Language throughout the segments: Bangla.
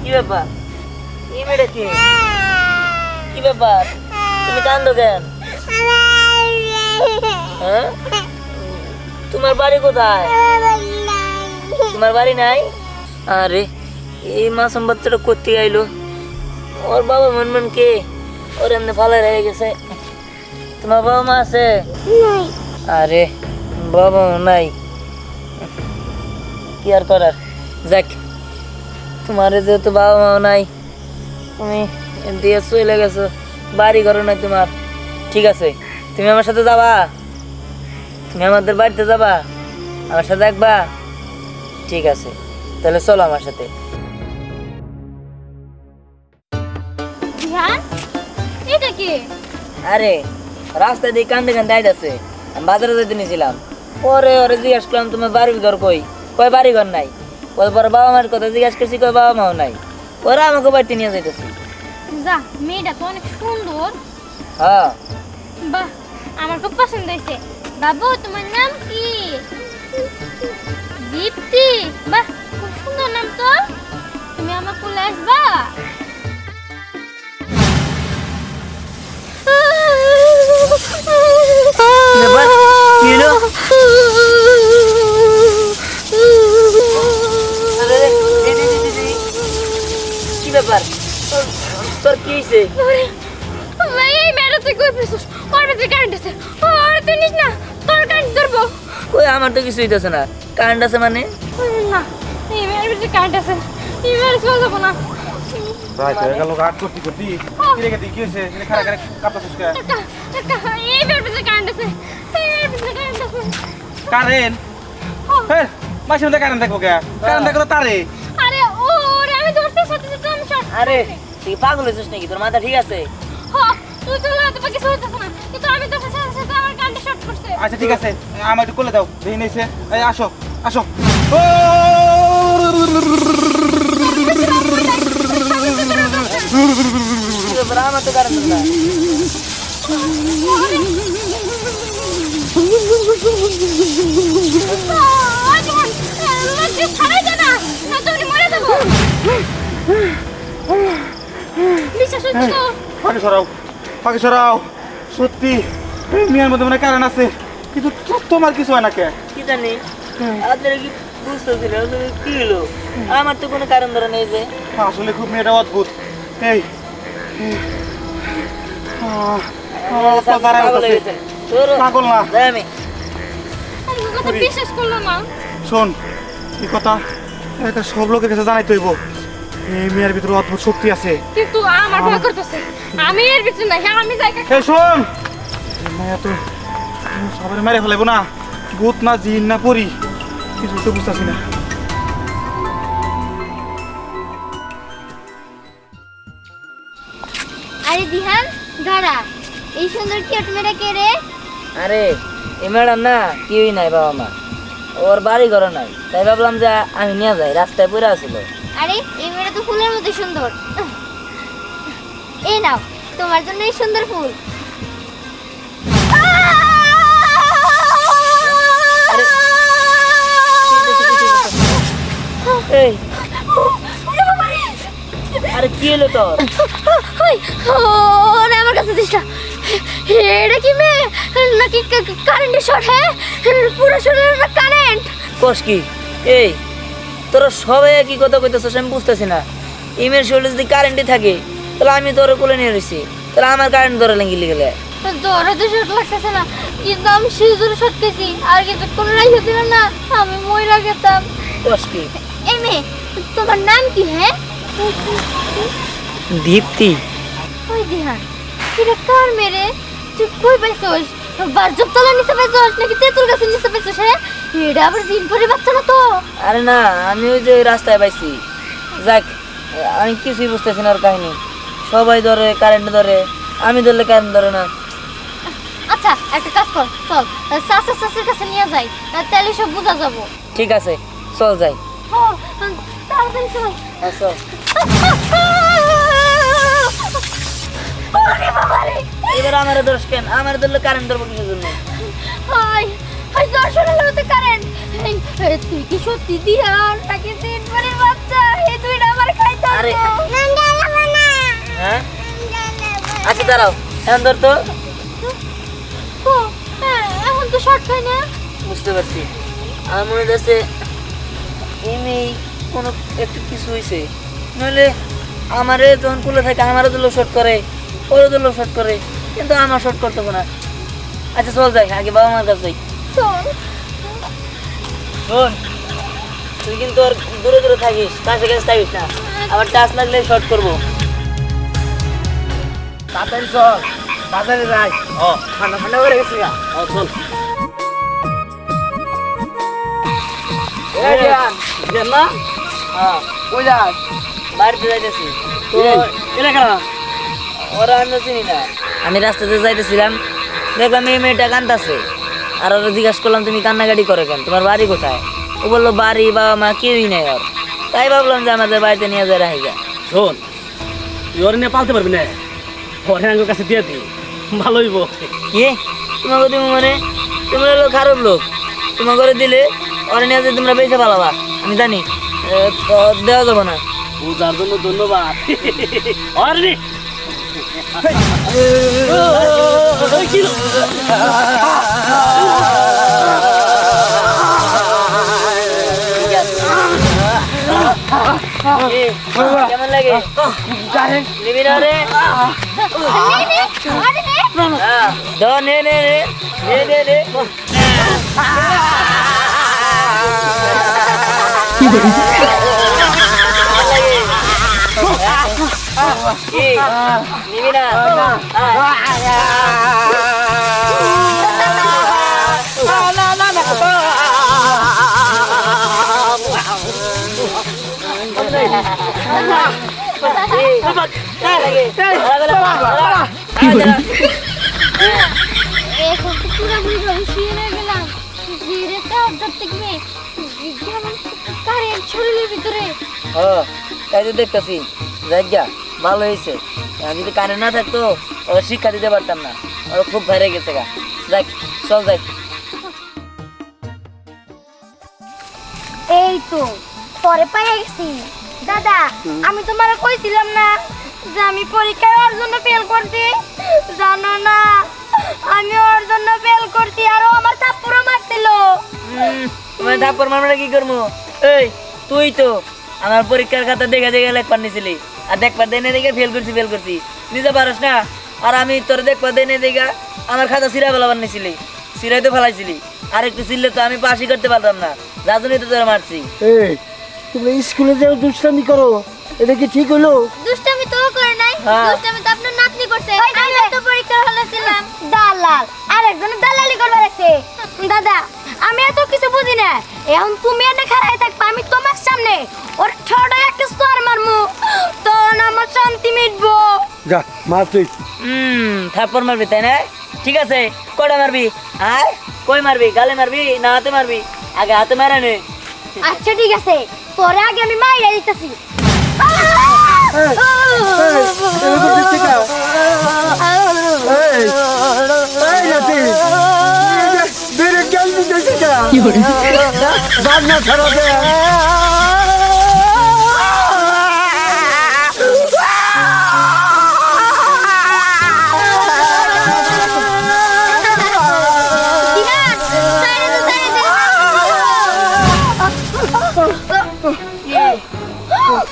কি ব্যাপার? এই মেয়েটা কে? কি ব্যাপার? তুমি কান্দো কেন? হ্যাঁ? তোমার বাড়ি কোথায়? তোমার বাড়ি নাই? আরে এই মাসুম বাচ্চাটা করতে আইলো। ওর বাবা মন কে ওর এমনি ভালো রয়ে গেছে। তোমার বাবা মা আছে? আরে বাবা নাই, কি আর করার। যাক, তোমার যেহেতু বাবা মাও নাই, তুমি দিয়ে চলে গেছো, বাড়ি ঘর নাই তোমার। ঠিক আছে, তুমি আমার সাথে যাবা? তুমি আমাদের বাড়িতে যাবা? আমার সাথে একবা? ঠিক আছে, তাহলে চলো আমার সাথে। আরে রাস্তা দিয়ে কান্দে কান্দে আইতাছে, আমি বাজারে যেতে নিয়েছিলাম। পরে ওরে জিজ্ঞাসা করলাম তোমার বাড়ি ঘর কই? কয় বাড়ি ঘর নাই। পরে বাবা মার কথা জিজ্ঞাসা করছি, কয় বাবা মাও নাই। ওরা আমাকে বাড়িতে নিয়ে যাইতেছি। যা, মেয়েটা তো অনেক সুন্দর। হ্যাঁ, বাহ, আমার খুব পছন্দ হয়েছে। বাবু, তোমার নাম কি? দীপ্তি। বাহ, খুব সুন্দর নাম তো। তুমি আমার কোলে আসবা? কি হলো? কি ব্যাপার? তোর কি হয়েছে? এই মেয়েটা তুই কই পেছিস? ওর ভিতরে কারেন্ট আছে। ওর তুই নিস না, তোর কারেন্ট ধরবো। কই, আমার তো কিছু হইতেছে না। কারেন্ট আছে মানে? না, এই মেয়ের ভিতরে কারেন্ট আছে। এই মেয়ের চলে যাবো না। রাইট হয়ে গেল, গাট করতে করতে কি রেখে দি কি হয়েছে? খারা খারা কাঁপতাছিস কে? এই মেয়ের ভিতরে কারেন্ট আছে। এই মেয়ের ভিতরে কারেন্ট আছে। কারেন্ট? হ্যাঁ, মাসের মধ্যে কারেন্ট দেখবো কে? কারেন্ট দেখো তারে। আরে ওরে আমি ধরতে সাথে সাথে আমি শর্ট। আরে তুই পাগল হয়েছিস নাকি? তোর মাথা ঠিক আছে? হ্যাঁ, তুই তো না, তোকে কিছু হইতেছে না, কিন্তু আমি ধরতে সাথে সাথে আমার কারেন্ট শর্ট করছে। আচ্ছা ঠিক আছে, আমার একটু কোলে দাও, দেখি নিয়েছে। এই আসো আসো। ও কি ব্যাপার? আমার তো কারেন্ট না। ফাঁকে সরাও, ফাঁকে সরাও। সত্যি এই মেয়ের মধ্যে মানে কারেন্ট আছে, কিন্তু তোমার কিছু হয় না কে? কি জানি, আপনারা কি বুঝতেছি না কি হলো? আমার তো কোনো কারণ ধরে নেই যে। আসলে খুব মেয়েটা অদ্ভুত। এই পাগল না। আমি বিশ্বাস করলো না। শোন, এই কথা এটা সব লোকের কাছে জানাই তৈব। এই মেয়ের ভিতরে অদ্ভুত শক্তি আছে, কিন্তু আমার ভয় করতেছে। আমি এর ভিতরে না, আমি জায়গা। এই শোন, মেয়ে তো সবাই মেরে ফেলাইবো না। ভূত না জিন না পরি, কিছু তো বুঝতেছি না। আরে দিহান, দাঁড়া। এই সুন্দর কিউট মেয়েটা কে রে? আরে এই ম্যাডাম না, কেউই নাই, বাবা মা, ওর বাড়ি ঘর নাই, তাই ভাবলাম যে আমি নিয়ে যাই, রাস্তায় পড়ে আসলো। আরে এই মেয়েটা তো ফুলের মতো সুন্দর। এই নাও, তোমার জন্য এই সুন্দর ফুল। এই আরে কি হলো তোর? ওরে আমার কাছে দিস না। এটা কি মেয়ে নাকি কারেন্টের শর্ট? হ্যাঁ, পুরো শরীরে কারেন্ট। কোষ কি? এই তোরা সবাই একই কথা কইতেছিস, আমি বুঝতেছি না। ইমের শরীরে যদি কারেন্টই থাকে, তাহলে আমি তোর কোলে নিয়ে রয়েছি, তাহলে আমার কারেন্ট ধরে লেগে গেলে দৌড়া তো শর্ট লাগতেছে না, কিন্তু আমি সিজুরে শর্ট খেয়েছি। আর কিন্তু কোনো রাইখে দিল না, আমি মইরা গেতাম। কোষ কি? এই মেয়ে, তোমার নাম কি? হ্যাঁ, দীপ্তি। ওই দিহান, এটা কার মেরে? তুই কই পাইছস? বারজব তলা নিচে পাইছস নাকি তেঁতুল গাছের নিচে পাইছস? হ্যাঁ, এটা আবার জিন পরি বাচ্চা না তো? আরে না, আমি ওই যে রাস্তায় পাইছি। যাক, আমি কিছুই বুঝতেছি না ওর কাহিনী। সবাই ধরে, কারেন্ট ধরে, আমি ধরলে কারেন্ট ধরে না। আচ্ছা একটা কাজ কর, চল চাচা চাচির কাছে নিয়ে যাই, তাহলে সব বোঝা যাবো। ঠিক আছে, চল যাই। তাড়াতাড়ি চল। আচ্ছা, এবার আমার দোষ কেন? আমার ধরলে কারেন্ট ধরবো কিসের জন্য? তুই কি সত্যি দিহান নাকি জিন পরির বাচ্চা? এই দুইটা আমার খাইতে হবে। আরে দাঁড়াও এখন ধর তো। এখন তো শর্ট খাই না। বুঝতে পারছি, আমার মনে হচ্ছে এমনি কোনো একটু কিছু হয়েছে, নইলে আমারে যখন কুলে থাকে আমারও তো লোক শর্ট করে, ওরও তো লোক শর্ট করে, কিন্তু আমার শর্ট করতে না। আচ্ছা চল যাই, আগে বাবা মার কাছে যাই। শোন, তুই কিন্তু আর দূরে দূরে থাকিস, কাছে কাছে থাকিস না, আবার টাচ লাগলে শর্ট করবো। তাড়াতাড়ি চল, বাজারে যাই। ঠান্ডা ঠান্ডা করে গেছি গা। চল। না হ্যাঁ, কই যাস? বাড়িতে যাইতেছি। তো ওরা আমি চিনি না, আমি রাস্তাতে যাইতেছিলাম, দেখলাম এই মেয়েটা কান্দাছে, আর ওরা জিজ্ঞাসা করলাম তুমি কান্নাকাটি করে কেন, তোমার বাড়ি কোথায়? ও বললো বাড়ি বাবা মা কেউই নেই ওর। তাই ভাবলাম যে আমাদের বাড়িতে নিয়ে যায় রাহিগা। শোন, তুই ওর নিয়ে পালতে পারবি না, ওরে আমার কাছে দিয়ে দি, ভালো হইব। কি তোমাকে তুমি মানে, তোমরা হলো খারাপ লোক, তোমার ঘরে দিলে ওরা নিয়ে তোমরা বেঁচে পালাবা, আমি জানি, দেওয়া যাবো না। ও যার জন্য ধন্যবাদ। অরে কেমন লাগে? নিবি না রে? নে নে নে নে নে নে। নিবি না? এখন তো পুরোপুরি শুয়ে গেলাম, কারেন্ট শরীরের ভিতরে। তাই তো দেখতেছি, জায়গা ভালো হয়েছে, যদি কারেন্ট না থাকতো ওরা শিক্ষা দিতে পারতাম না, ওরা খুব বাইরে গেছে গা। যাক চল যাই। এই তো পরে পাই গেছি। দাদা, আমি তোমার কইছিলাম না যে আমি পরীক্ষায় ওর জন্য ফেল করছি? জানো না, আমি ওর জন্য ফেল করছি, আর ও আমার থাপ্পড়ও মারছিল। তোমার থাপ্পড় মারবে কি করবো? এই তুই তো আমার পরীক্ষার খাতা দেখে দেখে লেখবার নিছিলি, আর দেখবার দেনে দেখে ফেল করছি নিজে পারস না, আর আমি তোর দেখবার দেনে দেখে আমার খাতা সিরা ফেলাবার নিছিলি, সিরাই তো ফেলাইছিলি, আর একটু ছিললে তো আমি পাশই করতে পারতাম না, যার জন্যই তো তোরা মারছি। তুমি স্কুলে যাও দুষ্টামি করো, এটা কি ঠিক হলো? দুষ্টামি তো করে নাই, হ্যাঁ। দুষ্টামি তো আপনার নাতনি করছে। আমি তো পরীক্ষার হলে ছিলাম দালাল, আর একজন দালালি করবার আছে। দাদা, আমি এত কিছু বুঝি না, এখন তুমি এনে খাড়াই থাকবা, আমি তোমার সামনে ওর ঠোঁটে একটা স্তর মারমু, তখন আমার শান্তি মিটবো। যা মার তুই। থাপ্পড় মারবি তাই না? ঠিক আছে, কটা মারবি? আর কই মারবি? গালে মারবি না হাতে মারবি? আগে হাতে মারা নে। আচ্ছা ঠিক আছে, পরে আগে আমি মাইরা দিতেছি।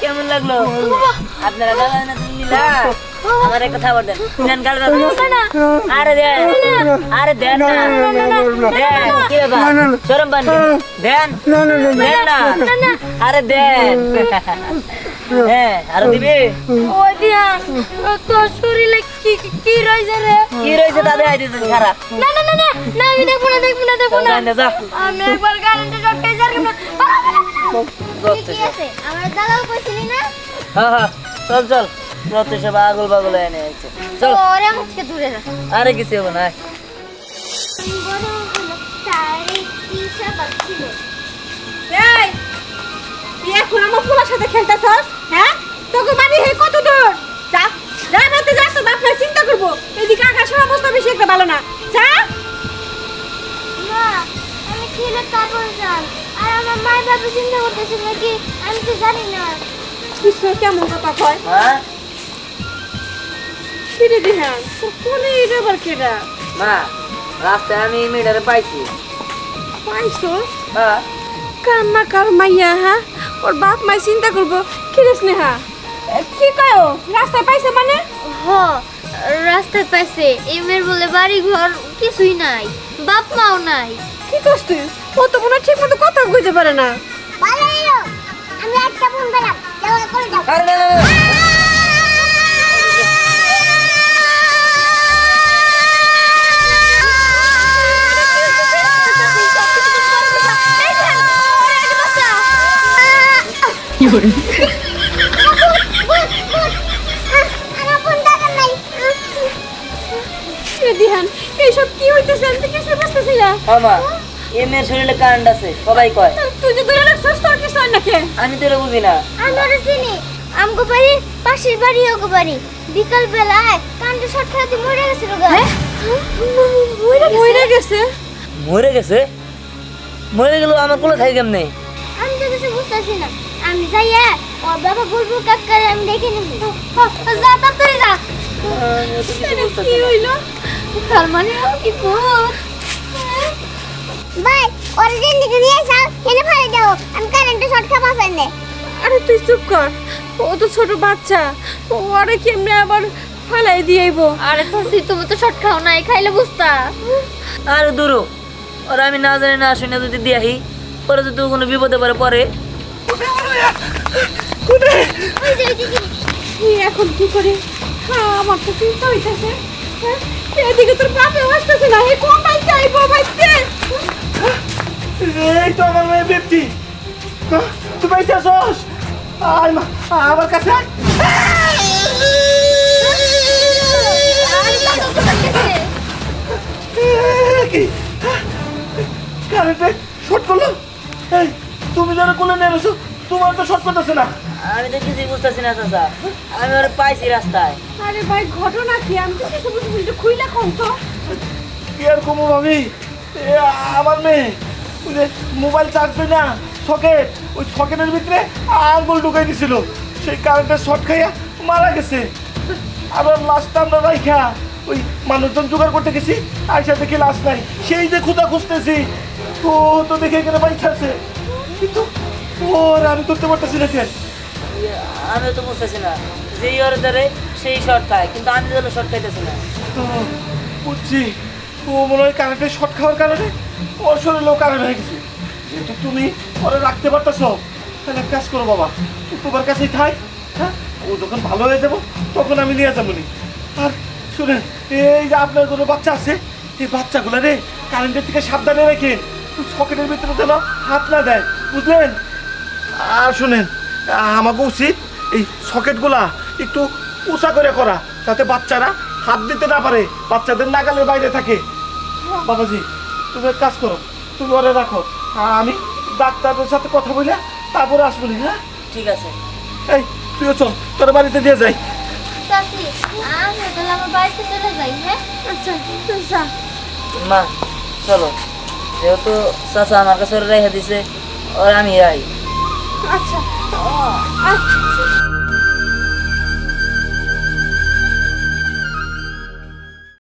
কেমন লাগলো? আপনারা দাদা না তুমি নিলা? আমার একটা খাবার দেন, দেন গাল বাদ। আরে দেন, আরে দেন না, দেন কি ব্যাপার? শরম পান দেন, দেন না, আরে দেন। হ্যাঁ আরো দিবি? ওই দিয়া তোর শরীরে কি কি রইছে রে? কি রয়েছে তাদের আইতেছেন খারাপ। না না না না না, আমি দেখবো না দেখবো না দেখবো না। যা আমি একবার কারেন্টে ঢোকাই যাই না। কি আছে? আমার দালাল কইছিলি না? হ্যাঁ হ্যাঁ চল চল, যত সব আগল বাগল এনে আছে চল। ওরে মুখে দূরে রাখ। আরে কিছু হবে না। বড় হলো তারে কি সব ছিল। এই তুই এখন আমার পোলার সাথে খেলতেছস? হ্যাঁ, তোকে মানি হে কত দূর? যা যা রাতে যা, তো বাপ না চিন্তা করবো। এদিকে আকাশের অবস্থা বেশি একটা ভালো না। যা। মা, আমি খেলে তারপর যান, আর আমার মায়ের বাবা চিন্তা করতেছে নাকি আমি তো জানি না। কিছু কেমন কথা কয়? হ্যাঁ কিরে দিহান তোর কোনে এটা আবার কেডা মা রাস্তায় আমি মেয়েটারে পাইছি। পাইছো হ্যাঁ কান্না কার মাইয়া হ্যাঁ ওর বাপ মাই চিন্তা করবো কিরে স্নেহা কি কয়ো রাস্তায় পাইছে মানে হ রাস্তায় পাইছে এমের বলে বাড়ি ঘর কিছুই নাই, বাপ মাও নাই। কি করছ তুই? ও তো মনে ঠিক মতো কথা কইতে পারে না। আমি একটা ফোন পেলাম, যাও করে যাও। আরে না, না, না। দিহান এইসব কি হইতেছে আমি তো কিছু বুঝতেছি না। মামা এই মেয়ের শরীরে কারেন্ট আছে সবাই কয়। তুই যে ধরে রাখছস তোর কিছু হয় নাকি? আমি তো এটা বুঝি না। আমি ওরে চিনি, আমগো বাড়ি পাশের বাড়ি ওগো বাড়ি। বিকাল বেলায় কান্ড শট খেলাতে মরে গেছিল গা। মরে গেছে? মরে গেছে? মরে গেল আমার কোলে থাকে কেমনে? আমি তো কিছু বুঝতেছি না। আমি যাইয়া ওর বাবা বলবো কাকারে আমি দেখে নেব। যা তাড়াতাড়ি যা। আমি তো কিছু বুঝতেছি কি না। হইলো? তার মানে ও কি ভূত? ভাই ওর জিন্দিগি নিয়ে যাও, এনে ফেলে দাও। আমি কারেন্টে শর্ট খাওয়া চাই না। আরে তুই চুপ কর, ও তো ছোট বাচ্চা, ওরে কেমনে আবার ফালাই দিয়েইবো। আরে চাচি তুমি তো শর্ট খাও নাই, খাইলে বুঝতা। আর দূর আর আমি না জানি না শুনে যদি দিয়াহি পরে যদি কোনো বিপদে পরে ওই যে এখন কি করি? হ্যাঁ আমার তো চিন্তা হইতেছে। এদিকে তোর বাপে আসতেছে না, এই কোথায় যাইবো ভাইতে? এই তো আমার মেয়ে ব্যক্তি, তুই পাইতে আসস? আয় মা আমার কাছে আয়। কি কারেন্টে শর্ট করলো? এই তুমি যারা কোলে নিয়ে এসো তোমার তো শর্ট করতেছে না। আমি তো কিছুই বুঝতেছি না চাচা। আমি ওরা পাইছি রাস্তায়। আরে ভাই ঘটনা কি? আমি তো কিছু বুঝতে পারছি না, খুইলা কোন তো? কি আর কমো ভাবি, আমার মেয়ে ওই যে মোবাইল চার্জ দেয় না সকেট, ওই সকেটের ভিতরে আঙ্গুল ঢুকাই দিছিল, সেই কারেন্টের শর্ট খাইয়া মারা গেছে। আবার লাশটা আমরা রাইখা ওই মানুষজন জোগাড় করতে গেছি, আইসা দেখি লাশ নাই। সেই যে খুঁজা খুঁজতেছি তো তো দেখে এখানে বাইক আছে, কিন্তু ওর আমি ধরতে পারতেছি না। কেন আমিও তো বুঝতেছি না, যেই ওর ধরে সেই শর্ট খায়, কিন্তু আমি যেন শর্ট খাইতেছি না। তো বুঝছি ও মনে হয় কারেন্টের শর্ট খাওয়ার কারণে ওর শরীরেও কারেন্ট হয়ে গেছে। যেহেতু তুমি ওরা রাখতে পারতেছ, তাহলে এক কাজ করো বাবা, তোমার কাছেই থাই। হ্যাঁ ও যখন ভালো হয়ে যাবো তখন আমি নিয়ে যাবো নি। আর শুনেন, এই যে আপনার কোনো বাচ্চা আছে, এই বাচ্চাগুলো রে কারেন্টের থেকে সাবধানে রেখে সকেটের ভিতরে যেন হাত না দেয়, বুঝলেন? আর শুনেন, আমাকে উচিত এই সকেটগুলা একটু উঁচা করে করা, যাতে বাচ্চারা হাত দিতে না পারে, বাচ্চাদের নাগালের বাইরে থাকে। বাবাজি তুমি এক কাজ করো, তুমি ওরে রাখো, আর আমি ডাক্তারের সাথে কথা বলে তারপরে আসবো নি। হ্যাঁ ঠিক আছে। এই তুইও চল, তোর বাড়িতে দিয়ে যাই। চাচি আমি তাহলে আমার বাড়িতে চলে যাই। হ্যাঁ আচ্ছা যা। মা চলো, যেহেতু চাচা আমার কাছে রেখে দিছে, আর আমি যাই। আচ্ছা